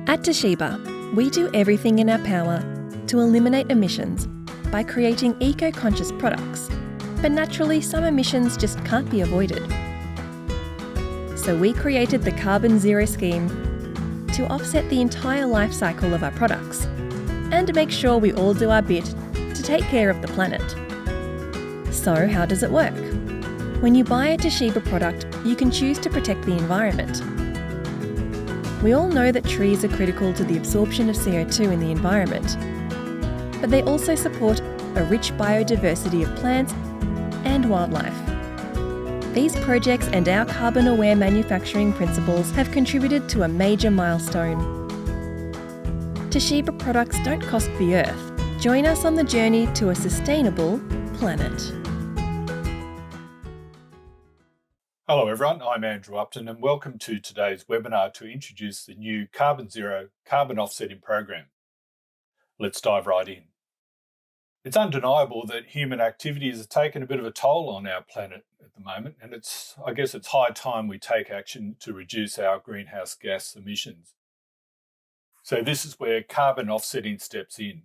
At Toshiba, we do everything in our power to eliminate emissions by creating eco-conscious products. But naturally, some emissions just can't be avoided. So we created the Carbon Zero scheme to offset the entire life cycle of our products and to make sure we all do our bit to take care of the planet. So how does it work? When you buy a Toshiba product, you can choose to protect the environment. We all know that trees are critical to the absorption of CO2 in the environment, but they also support a rich biodiversity of plants and wildlife. These projects and our carbon-aware manufacturing principles have contributed to a major milestone. Toshiba products don't cost the Earth. Join us on the journey to a sustainable planet. Hello everyone, I'm Andrew Upton and welcome to today's webinar to introduce the new Carbon Zero carbon offsetting program. Let's dive right in. It's undeniable that human activities have taken a bit of a toll on our planet at the moment, and I guess it's high time we take action to reduce our greenhouse gas emissions. So this is where carbon offsetting steps in.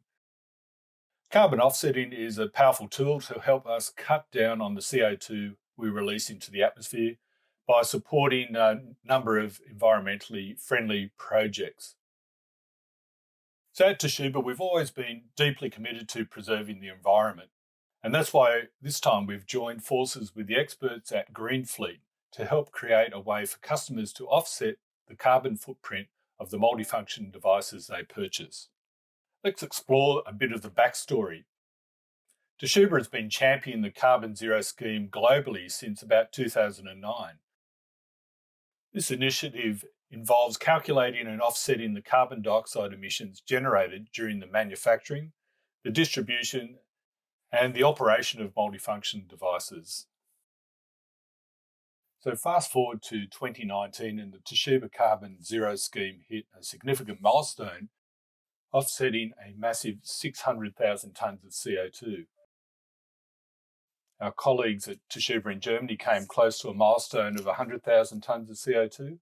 Carbon offsetting is a powerful tool to help us cut down on the CO2 we release into the atmosphere by supporting a number of environmentally friendly projects. So at Toshiba, we've always been deeply committed to preserving the environment, and that's why this time we've joined forces with the experts at Greenfleet to help create a way for customers to offset the carbon footprint of the multifunction devices they purchase. Let's explore a bit of the backstory. Toshiba has been championing the Carbon Zero scheme globally since about 2009. This initiative involves calculating and offsetting the carbon dioxide emissions generated during the manufacturing, the distribution, and the operation of multifunction devices. So fast forward to 2019 and the Toshiba Carbon Zero scheme hit a significant milestone, offsetting a massive 600,000 tonnes of CO2. Our colleagues at Toshiba in Germany came close to a milestone of 100,000 tonnes of CO2,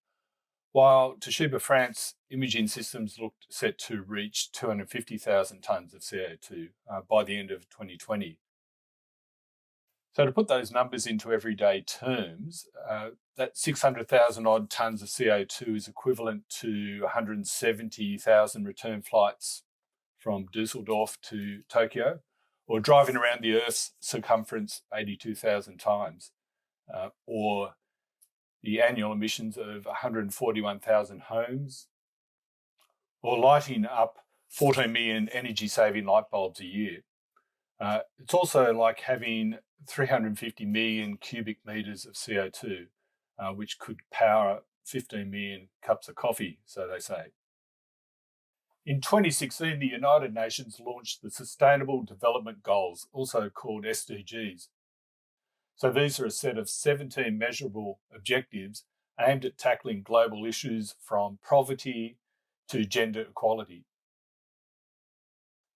while Toshiba France imaging systems looked set to reach 250,000 tonnes of CO2 by the end of 2020. So to put those numbers into everyday terms, that 600,000 odd tonnes of CO2 is equivalent to 170,000 return flights from Dusseldorf to Tokyo, or driving around the Earth's circumference 82,000 times, or the annual emissions of 141,000 homes, or lighting up 14 million energy-saving light bulbs a year. It's also like having 350 million cubic metres of CO2, which could power 15 million cups of coffee, so they say. In 2016, the United Nations launched the Sustainable Development Goals, also called SDGs. So these are a set of 17 measurable objectives aimed at tackling global issues from poverty to gender equality.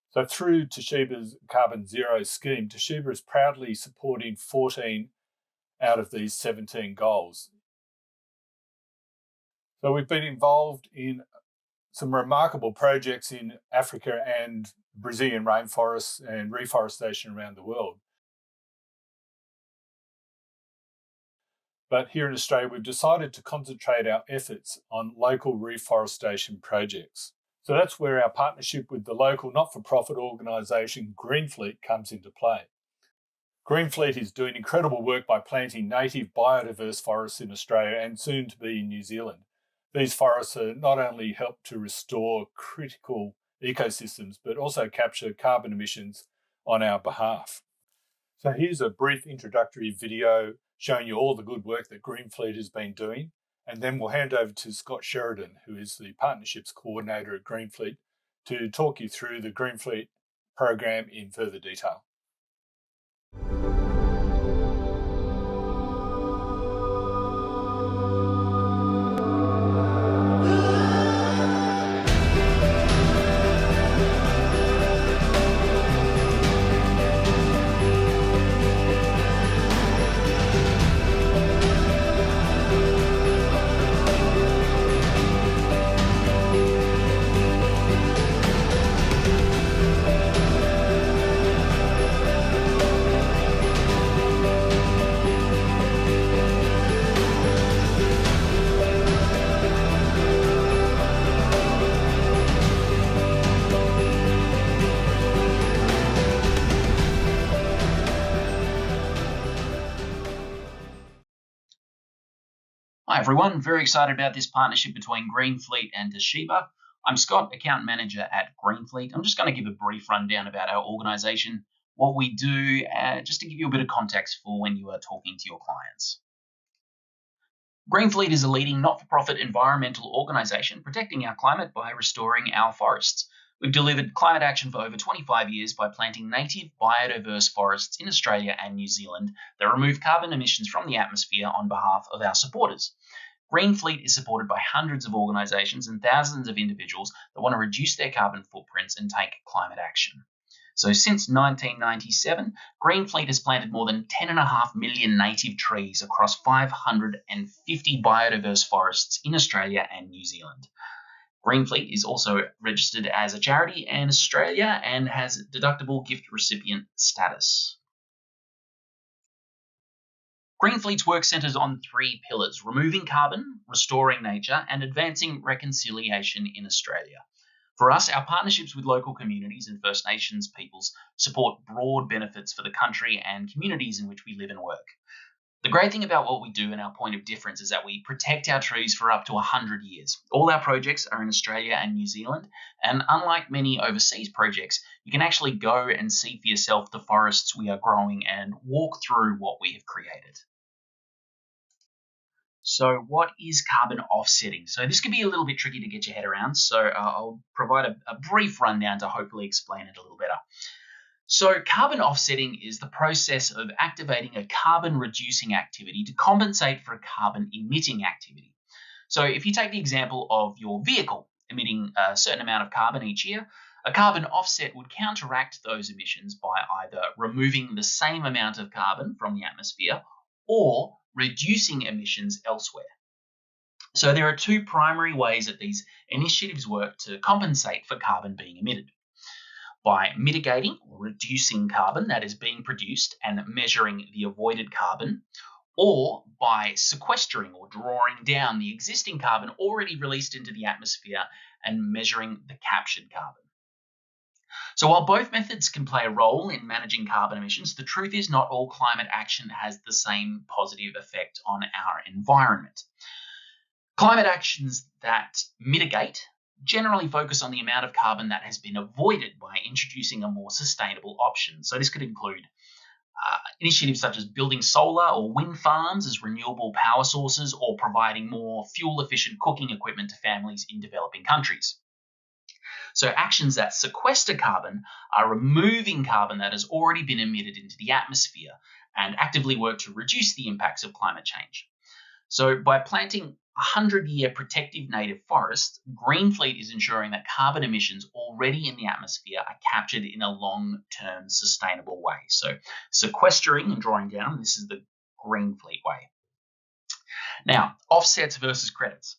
So through Toshiba's Carbon Zero scheme, Toshiba is proudly supporting 14 out of these 17 goals. So we've been involved in some remarkable projects in Africa and Brazilian rainforests and reforestation around the world. But here in Australia, we've decided to concentrate our efforts on local reforestation projects. So that's where our partnership with the local not-for-profit organisation Greenfleet comes into play. Greenfleet is doing incredible work by planting native biodiverse forests in Australia and soon to be in New Zealand. These forests not only help to restore critical ecosystems, but also capture carbon emissions on our behalf. So here's a brief introductory video showing you all the good work that Greenfleet has been doing, and then we'll hand over to Scott Sheridan, who is the Partnerships Coordinator at Greenfleet, to talk you through the Greenfleet program in further detail. Hi everyone, very excited about this partnership between Greenfleet and Toshiba. I'm Scott, account manager at Greenfleet. I'm just going to give a brief rundown about our organisation, what we do, just to give you a bit of context for when you are talking to your clients. Greenfleet is a leading not-for-profit environmental organisation protecting our climate by restoring our forests. We've delivered climate action for over 25 years by planting native biodiverse forests in Australia and New Zealand that remove carbon emissions from the atmosphere on behalf of our supporters. Greenfleet is supported by hundreds of organisations and thousands of individuals that want to reduce their carbon footprints and take climate action. So since 1997, Greenfleet has planted more than 10.5 million native trees across 550 biodiverse forests in Australia and New Zealand. Greenfleet is also registered as a charity in Australia and has deductible gift recipient status. Greenfleet's work centres on three pillars: removing carbon, restoring nature, and advancing reconciliation in Australia. For us, our partnerships with local communities and First Nations peoples support broad benefits for the country and communities in which we live and work. The great thing about what we do and our point of difference is that we protect our trees for up to 100 years. All our projects are in Australia and New Zealand, and unlike many overseas projects, you can actually go and see for yourself the forests we are growing and walk through what we have created. So what is carbon offsetting? So this could be a little bit tricky to get your head around, so I'll provide a brief rundown to hopefully explain it a little better. So carbon offsetting is the process of activating a carbon reducing activity to compensate for a carbon emitting activity. So if you take the example of your vehicle emitting a certain amount of carbon each year, a carbon offset would counteract those emissions by either removing the same amount of carbon from the atmosphere or reducing emissions elsewhere. So there are two primary ways that these initiatives work to compensate for carbon being emitted: by mitigating or reducing carbon that is being produced and measuring the avoided carbon, or by sequestering or drawing down the existing carbon already released into the atmosphere and measuring the captured carbon. So while both methods can play a role in managing carbon emissions, the truth is not all climate action has the same positive effect on our environment. Climate actions that mitigate generally focus on the amount of carbon that has been avoided by introducing a more sustainable option. So this could include initiatives such as building solar or wind farms as renewable power sources, or providing more fuel-efficient cooking equipment to families in developing countries. So actions that sequester carbon are removing carbon that has already been emitted into the atmosphere and actively work to reduce the impacts of climate change. So by planting 100-year protective native forests, Greenfleet is ensuring that carbon emissions already in the atmosphere are captured in a long-term sustainable way. So sequestering and drawing down, this is the Greenfleet way. Now, offsets versus credits.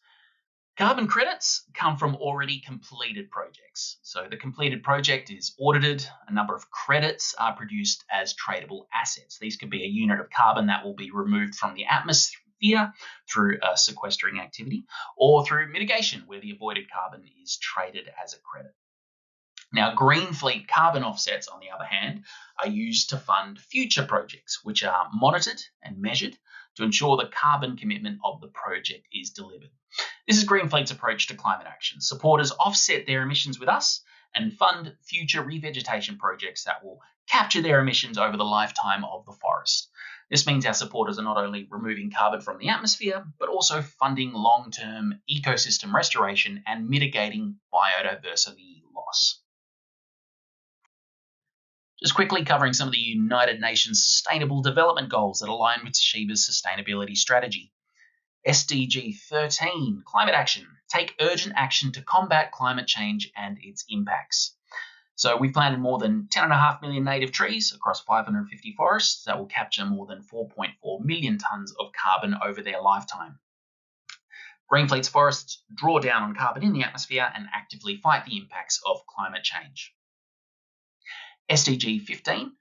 Carbon credits come from already completed projects. So the completed project is audited. A number of credits are produced as tradable assets. These could be a unit of carbon that will be removed from the atmosphere through a sequestering activity, or through mitigation, where the avoided carbon is traded as a credit. Now, Greenfleet carbon offsets, on the other hand, are used to fund future projects, which are monitored and measured to ensure the carbon commitment of the project is delivered. This is Greenfleet's approach to climate action. Supporters offset their emissions with us and fund future revegetation projects that will capture their emissions over the lifetime of the forest. This means our supporters are not only removing carbon from the atmosphere, but also funding long-term ecosystem restoration and mitigating biodiversity loss. Just quickly covering some of the United Nations Sustainable Development Goals that align with Toshiba's sustainability strategy. SDG 13, climate action. Take urgent action to combat climate change and its impacts. So we've planted more than 10.5 million native trees across 550 forests that will capture more than 4.4 million tonnes of carbon over their lifetime. Greenfleet's forests draw down on carbon in the atmosphere and actively fight the impacts of climate change. SDG 15,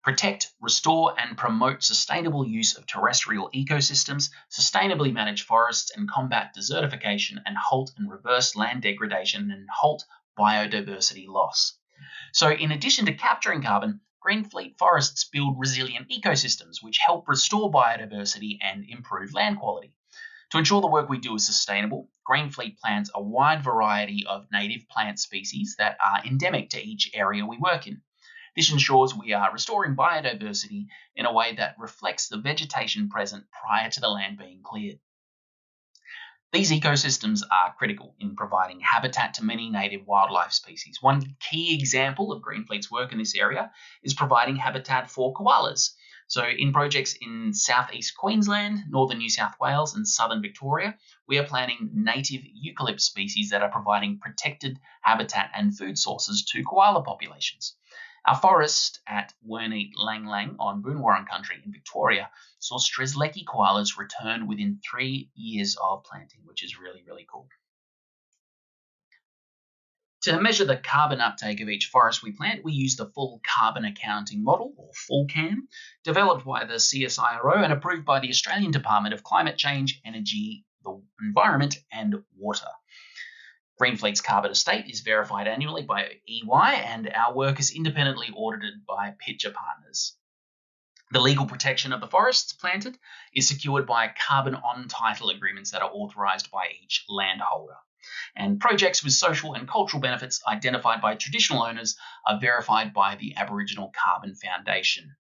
protect, restore and promote sustainable use of terrestrial ecosystems, sustainably manage forests and combat desertification, and halt and reverse land degradation and halt biodiversity loss. So in addition to capturing carbon, Greenfleet forests build resilient ecosystems which help restore biodiversity and improve land quality. To ensure the work we do is sustainable, Greenfleet plants a wide variety of native plant species that are endemic to each area we work in. This ensures we are restoring biodiversity in a way that reflects the vegetation present prior to the land being cleared. These ecosystems are critical in providing habitat to many native wildlife species. One key example of Greenfleet's work in this area is providing habitat for koalas. So in projects in southeast Queensland, northern New South Wales and southern Victoria, we are planting native eucalypt species that are providing protected habitat and food sources to koala populations. Our forest at Werniet Lang Lang on Boonwurrung country in Victoria saw Strzelecki koalas return within 3 years of planting, which is really, really cool. To measure the carbon uptake of each forest we plant, we use the full carbon accounting model, or FullCAM, developed by the CSIRO and approved by the Australian Department of Climate Change, Energy, the Environment and Water. Greenfleet's carbon estate is verified annually by EY, and our work is independently audited by Pitcher Partners. The legal protection of the forests planted is secured by carbon on-title agreements that are authorised by each landholder. And projects with social and cultural benefits identified by traditional owners are verified by the Aboriginal Carbon Foundation.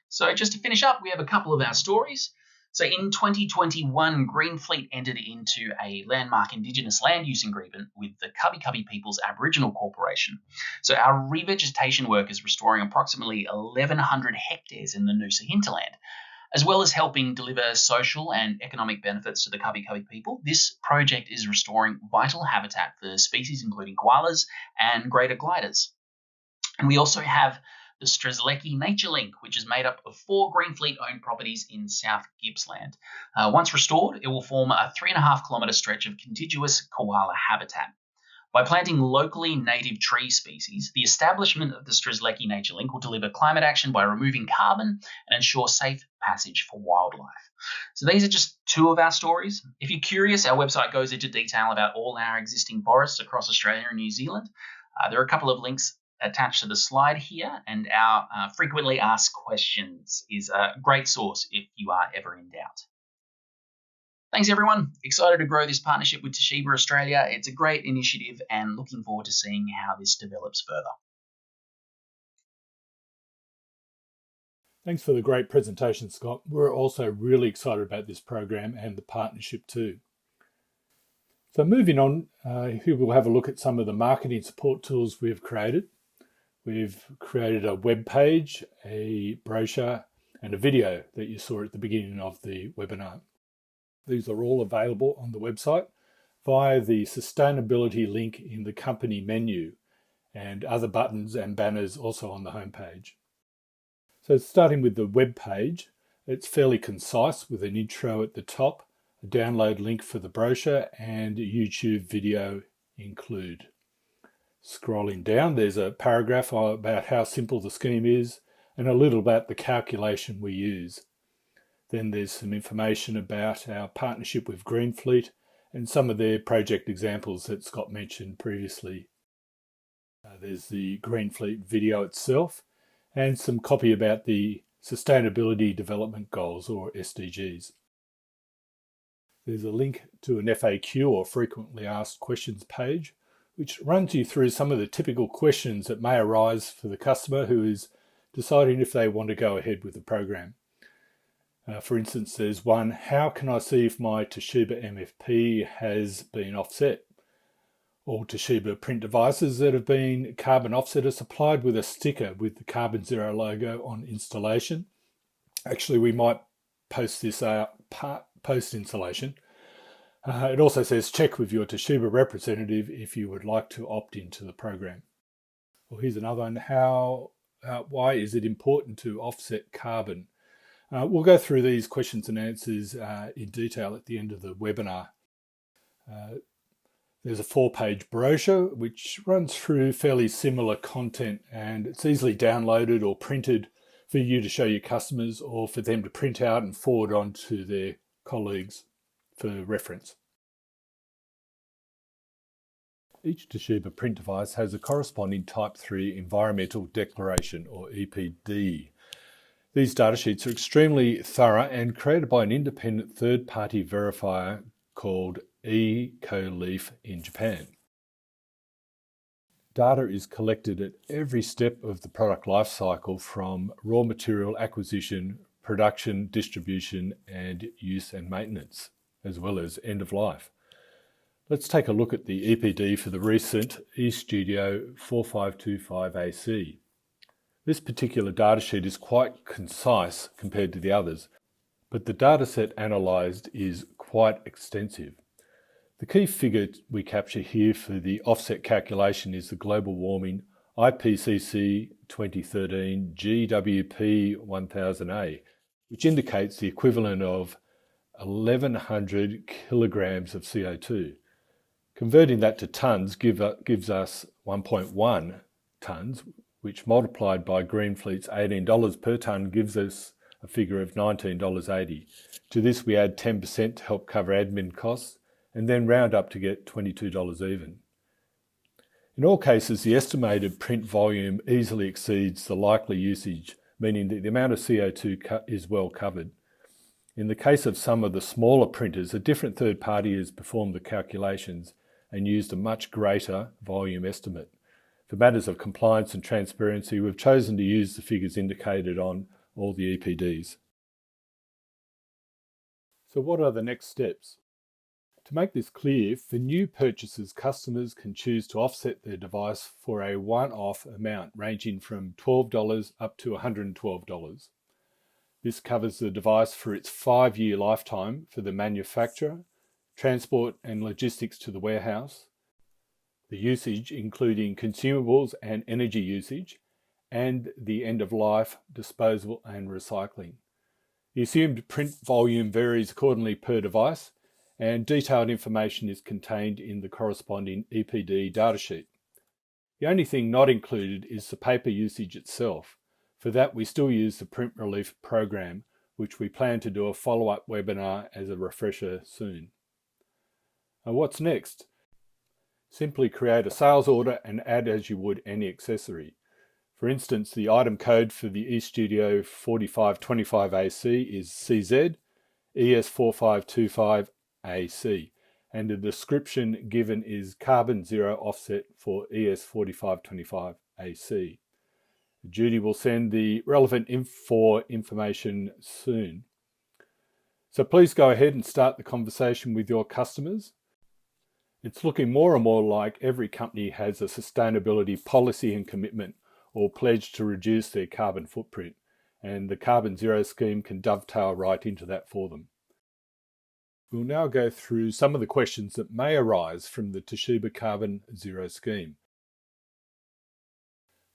So just to finish up, we have a couple of our stories. So in 2021, Greenfleet entered into a landmark Indigenous land use agreement with the Cubby Cubby People's Aboriginal Corporation. So our revegetation work is restoring approximately 1,100 hectares in the Noosa hinterland. As well as helping deliver social and economic benefits to the Cubby Cubby people, this project is restoring vital habitat for species including koalas and greater gliders. And we also have the Strzelecki Nature Link, which is made up of 4 Greenfleet-owned properties in South Gippsland. Once restored, it will form a 3.5-kilometre stretch of contiguous koala habitat. By planting locally native tree species, the establishment of the Strzelecki Nature Link will deliver climate action by removing carbon and ensure safe passage for wildlife. So these are just 2 of our stories. If you're curious, our website goes into detail about all our existing forests across Australia and New Zealand. There are a couple of links attached to the slide here, and our frequently asked questions is a great source if you are ever in doubt. Thanks, everyone. Excited to grow this partnership with Toshiba Australia. It's a great initiative and looking forward to seeing how this develops further. Thanks for the great presentation, Scott. We're also really excited about this program and the partnership too. So moving on, here we'll have a look at some of the marketing support tools we've created. We've created a web page, a brochure, and a video that you saw at the beginning of the webinar. These are all available on the website via the sustainability link in the company menu and other buttons and banners also on the homepage. So starting with the web page, it's fairly concise with an intro at the top, a download link for the brochure and a YouTube video include. Scrolling down, there's a paragraph about how simple the scheme is and a little about the calculation we use. Then there's some information about our partnership with Greenfleet and some of their project examples that Scott mentioned previously. There's the Greenfleet video itself and some copy about the Sustainability Development Goals, or SDGs. There's a link to an FAQ, or Frequently Asked Questions page, which runs you through some of the typical questions that may arise for the customer who is deciding if they want to go ahead with the program. For instance, there's one, how can I see if my Toshiba MFP has been offset? All Toshiba print devices that have been carbon offset are supplied with a sticker with the Carbon Zero logo on installation. Actually, we might post this out post-installation. It also says check with your Toshiba representative if you would like to opt into the program. Well, here's another one, why is it important to offset carbon? We'll go through these questions and answers in detail at the end of the webinar. There's a 4-page brochure which runs through fairly similar content, and it's easily downloaded or printed for you to show your customers or for them to print out and forward on to their colleagues for reference. Each Toshiba print device has a corresponding Type 3 Environmental Declaration, or EPD. These datasheets are extremely thorough and created by an independent third-party verifier called EcoLeaf in Japan. Data is collected at every step of the product lifecycle, from raw material acquisition, production, distribution, and use and maintenance, as well as end of life. Let's take a look at the EPD for the recent eStudio 4525AC. This particular datasheet is quite concise compared to the others, but the dataset analysed is quite extensive. The key figure we capture here for the offset calculation is the global warming IPCC 2013 GWP 1000A, which indicates the equivalent of 1100 kilograms of CO2. Converting that to tonnes gives us 1.1 tonnes, which multiplied by Greenfleet's $18 per tonne gives us a figure of $19.80. To this we add 10% to help cover admin costs, and then round up to get $22 even. In all cases, the estimated print volume easily exceeds the likely usage, meaning that the amount of CO2 is well covered. In the case of some of the smaller printers, a different third party has performed the calculations and used a much greater volume estimate. For matters of compliance and transparency, we've chosen to use the figures indicated on all the EPDs. So what are the next steps? To make this clear, for new purchases, customers can choose to offset their device for a one-off amount ranging from $12 up to $112. This covers the device for its 5-year lifetime for the manufacturer, transport and logistics to the warehouse, the usage including consumables and energy usage, and the end of life, disposal and recycling. The assumed print volume varies accordingly per device, and detailed information is contained in the corresponding EPD datasheet. The only thing not included is the paper usage itself. For that, we still use the Print Relief program, which we plan to do a follow-up webinar as a refresher soon. And what's next? Simply create a sales order and add as you would any accessory. For instance, the item code for the eStudio 4525AC is CZ ES4525AC, and the description given is carbon zero offset for ES4525AC. Judy will send the relevant information soon. So please go ahead and start the conversation with your customers. It's looking more and more like every company has a sustainability policy and commitment or pledge to reduce their carbon footprint, and the Carbon Zero scheme can dovetail right into that for them. We'll now go through some of the questions that may arise from the Toshiba Carbon Zero scheme.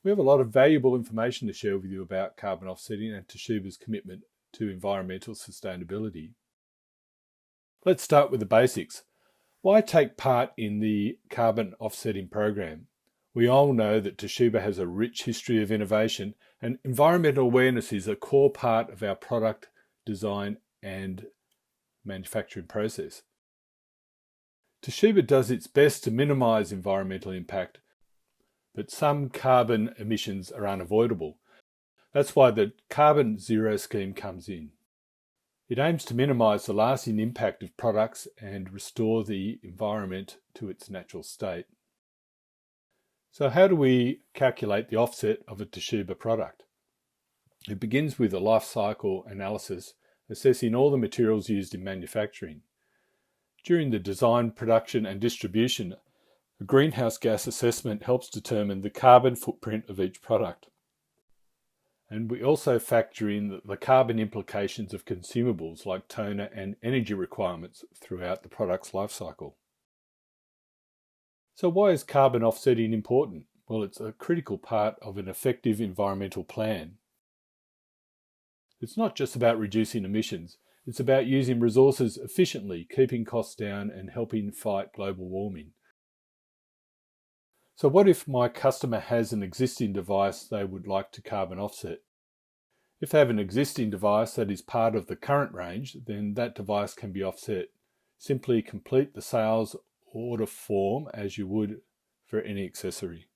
We have a lot of valuable information to share with you about carbon offsetting and Toshiba's commitment to environmental sustainability. Let's start with the basics. Why take part in the carbon offsetting program? We all know that Toshiba has a rich history of innovation, and environmental awareness is a core part of our product design and manufacturing process. Toshiba does its best to minimise environmental impact, but some carbon emissions are unavoidable. That's why the Carbon Zero scheme comes in. It aims to minimise the lasting impact of products and restore the environment to its natural state. So how do we calculate the offset of a Toshiba product? It begins with a life cycle analysis, assessing all the materials used in manufacturing. During the design, production and distribution, a greenhouse gas assessment helps determine the carbon footprint of each product. And we also factor in the carbon implications of consumables like toner and energy requirements throughout the product's life cycle. So why is carbon offsetting important? Well, it's a critical part of an effective environmental plan. It's not just about reducing emissions, it's about using resources efficiently, keeping costs down and helping fight global warming. So what if my customer has an existing device they would like to carbon offset? If they have an existing device that is part of the current range, then that device can be offset. Simply complete the sales order form as you would for any accessory.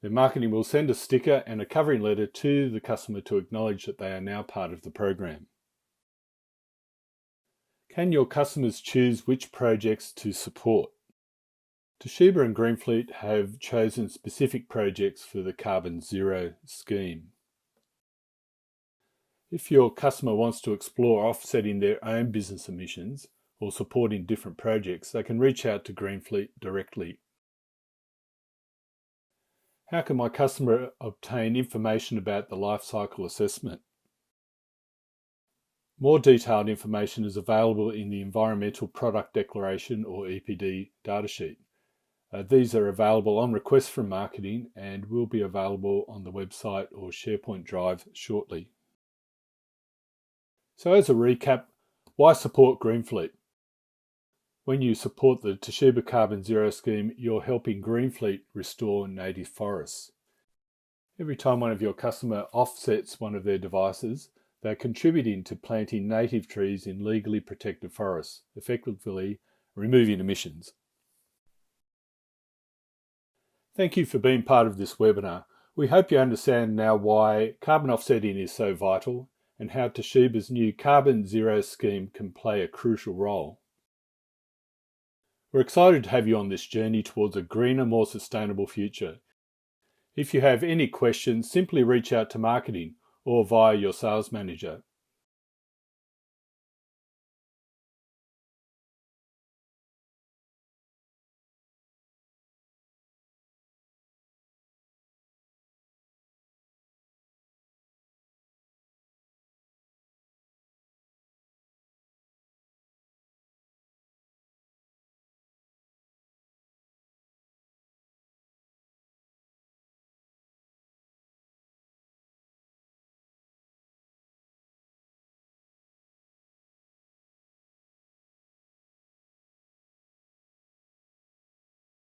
Their marketing will send a sticker and a covering letter to the customer to acknowledge that they are now part of the program. Can your customers choose which projects to support? Toshiba and Greenfleet have chosen specific projects for the Carbon Zero scheme. If your customer wants to explore offsetting their own business emissions or supporting different projects, they can reach out to Greenfleet directly. How can my customer obtain information about the life cycle assessment? More detailed information is available in the Environmental Product Declaration or EPD datasheet. These are available on request from marketing and will be available on the website or SharePoint Drive shortly. So as a recap, why support Greenfleet? When you support the Toshiba Carbon Zero scheme, you're helping Greenfleet restore native forests. Every time one of your customers offsets one of their devices, they're contributing to planting native trees in legally protected forests, effectively removing emissions. Thank you for being part of this webinar. We hope you understand now why carbon offsetting is so vital and how Toshiba's new Carbon Zero scheme can play a crucial role. We're excited to have you on this journey towards a greener, more sustainable future. If you have any questions, simply reach out to marketing or via your sales manager.